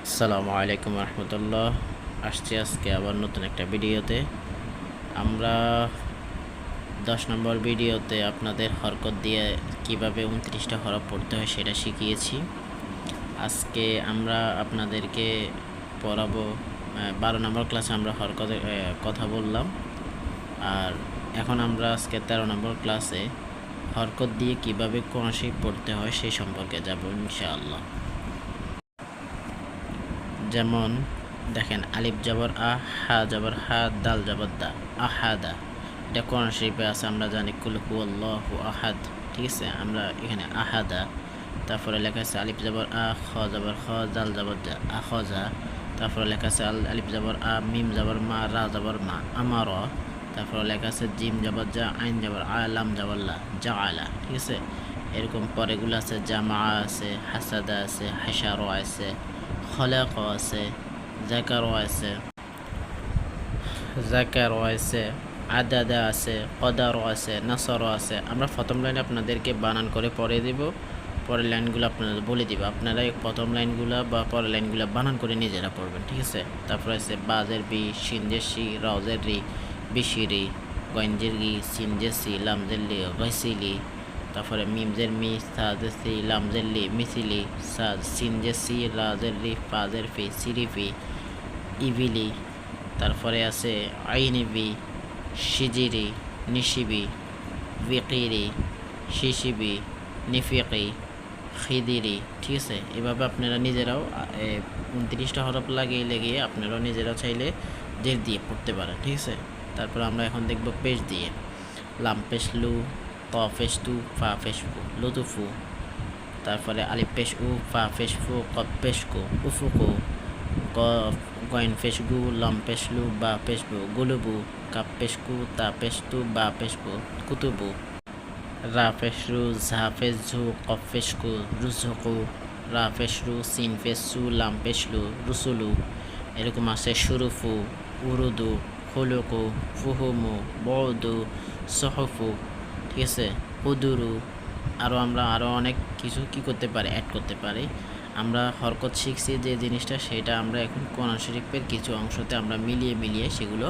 আসসালামু আলাইকুম রহমতুল্লাহ। আসছি আজকে আবার নতুন একটা ভিডিওতে। আমরা 10 নম্বর ভিডিওতে আপনাদের হরকত দিয়ে কিভাবে 29টা হরফ পড়তে হয় সেটা শিখিয়েছি। আজকে আমরা আপনাদেরকে পড়াবো 12 নম্বর ক্লাসে আমরা হরকতের কথা বললাম। আর এখন আমরা আজকে 13 নম্বর ক্লাসে হরকত দিয়ে কিভাবে কোরআন পড়তে হয় সেই সম্পর্কে যাব ইনশাআল্লাহ। যেমন দেখেন, আলিফ জবর আ, হা জবর হা, দাল জবর দা, আহাদা। এটা কোরআন শরীফে আছে, আমরা জানি কুল হুয়াল্লাহু আহাদ। ঠিক আছে, আমরা এখানে আহাদা। তারপরে লেখা আছে আলিফ জবর আ, খ জবর খ, জাল জবর জা, আখজা। তারপরে লেখা আছে আলিফ জবর আ, মিম জবর মা, রা জবর মা, আমার। তারপরে লেখা আছে জিম জবর যা, আইন জবর আ, লাম জবর লা, জা আলা। ঠিক আছে, এরকম পরেগুলো আছে জামা আছে, হাসাদা আছে, হাসারো আছে, খলাকও আছে, জাকারও আছে, আদাদা আছে, কদারও আছে, নাসরও আছে। আমরা প্রথম লাইনে আপনাদেরকে বানান করে পড়ে দেব, পরের লাইনগুলো আপনাদের বলে দিব। আপনারা এই প্রথম লাইনগুলো বা পরের লাইনগুলো বানান করে নিজেরা পড়বেন। ঠিক আছে, তারপরে আছে বাজের বি, সিনজের সি, রজের রি, বিশিরি, গঞ্জের গি, সিনজের সি, লামজের লি, গৈসিলি। তারপরে মিমজের মি, সাজের সি, লামজের লি, মিসিলি, সাজ, সিনজের সি, রাজের রি, ফাজের ফি, সিরিফি, ইভিলি। তারপরে আছে আইনিবি, শিজিরি, নিশিবি, বিকিরি, শিশিবি, নিফিকি, খিদিরি। ঠিক আছে, এভাবে আপনারা নিজেরাও 29টা হরফ লাগিয়ে আপনারাও নিজেরাও চাইলে জের দিয়ে পড়তে পারেন। ঠিক আছে, তারপর আমরা এখন দেখব পেশ দিয়ে। লাম পেশ লু, ত পেশ তু, ফা পেশ ফু, লুতুফু। তারপরে আলিফ পেশ উ, ফা পেশ ফু, কফ পেশ কু, উফুকু। গয়েন পেশ গু, লম পেশ লু, বা পেশ বু, গুলুবু। কাপ পেশ কু, তা পেশ তু, বা পেশ বু, কুতুবু। রা পেশ রু, ঝা পেশ ঝু, কফ পেশ কু, রুজুকু। রা পেশ রু, সিন পেশ সু, লাম পেশ লু, রুসুলু। এরকম আছে শুরুফু, উরুদু, খুলুকু, ফুহুমু, বউদু, সহফু। ঠিক আছে, হুদুরু। আমরা অনেক কিছু কি করতে পারি, অ্যাড করতে পারি। আমরা হরকত শিখছি যে জিনিসটা, সেটা আমরা এখন কোরআন শরীফের কিছু অংশতে আমরা মিলিয়ে সেগুলো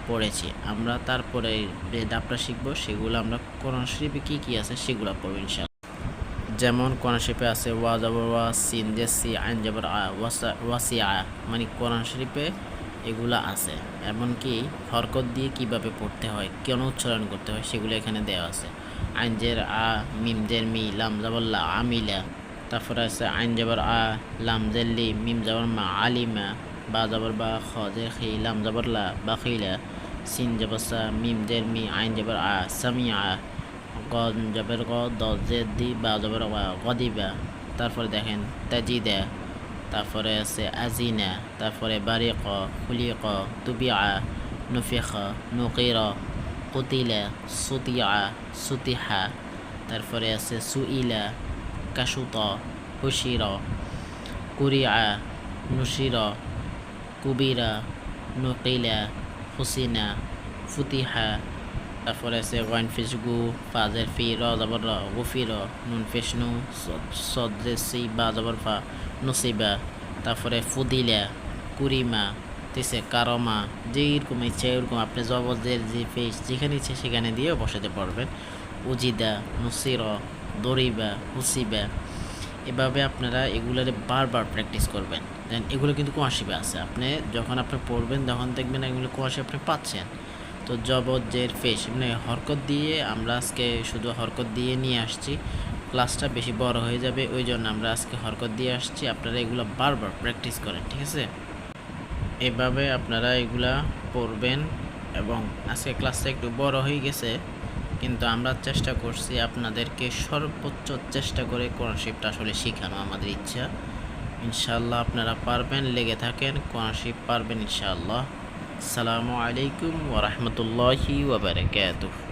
পড়েছি। আমরা তারপরে যে ধাপটা শিখবো সেগুলো আমরা কোরআন শরীফে কী আছে সেগুলো পড়ব ইনশাআল্লাহ। যেমন কোরআন শরীফে আছে ওয়া জবর ওয়া, সিন জেসি, আইন জবর আ, ওয়াসিআ। মানে কোরআন শরীফে এগুলো আছে। এমনকি হরকত দিয়ে কিভাবে পড়তে হয়, কেন উচ্চারণ করতে হয় সেগুলো এখানে দেওয়া আছে। আইন জের আ, মিম জের মি, লাম জবর লা, আমিলা। তারপরে আছে আইন জবর আ, লাম জের লি, মিম জবর মা, আলিমা। বা জবর বা, খ জের খি, লাম জবর লা, বাখিলা। সিন জবর সা, মিম জের মি, আইন জবর আ, সামিআ। গন জবর গ, দ জের দি, বা জবর ওয়া, গদিবা। তারপরে দেখেন তাজিদা। তারপরে আছে আজিনা। তারপরে বারিক, খুলিক, তুবিআ, নুফিখ, নুকির, কুতিলা, সুতিয়া, সুতিহা। তারপরে আছে সুইলা, কাশুত, হুশির, কুরিআ, নুশির, কুবিরা, নুকিলা, হুসিনা, ফুতিহা। তারপরে আছে ওয়াইন ফিস গু, ফাজের ফি, র জবর র, গুফির, নুন ফিস নু, সদের সি, বা জবর ফা, নুসিবা। তারপরে ফুদিলা, কুরিমা, তিসে কারমা। যেরকম ইচ্ছে এরকম আপনি জবরদের যে ফেস যেখানে ইচ্ছে সেখানে দিয়ে বসাতে পারবেন। উজিদা, নুসির, দরিবা, হুসিবা। এভাবে আপনারা এগুলোরে বারবার প্র্যাকটিস করবেন। দেন এগুলো কিন্তু কোয়াশিবে আছে। আপনি যখন আপনি পড়বেন তখন দেখবেন এগুলো কোয়াশি আপনি পাচ্ছেন। তো জবর জের ফেস মানে হরকত দিয়ে আমরা আজকে শুধু হরকত দিয়ে নিয়ে আসছি। ক্লাসটা বেশি বড় হয়ে যাবে, ওই জন্য আমরা আজকে হরকত দিয়ে আসছি। আপনারা এগুলো বারবার প্র্যাকটিস করেন। ঠিক আছে, এভাবে আপনারা এগুলা পড়বেন। এবং আজকে ক্লাসটা একটু বড় হয়ে গেছে, কিন্তু আমরা চেষ্টা করছি আপনাদেরকে সর্বোচ্চ চেষ্টা করে কোরআন শরীফটা আসলে শেখানো আমাদের ইচ্ছা। ইনশাআল্লাহ আপনারা পারবেন, লেগে থাকেন, কোরআন শরীফ পারবেন ইনশাআল্লাহ। আসসালামু আলাইকুম ওয়া রাহমাতুল্লাহি ওয়া বারাকাতুহু।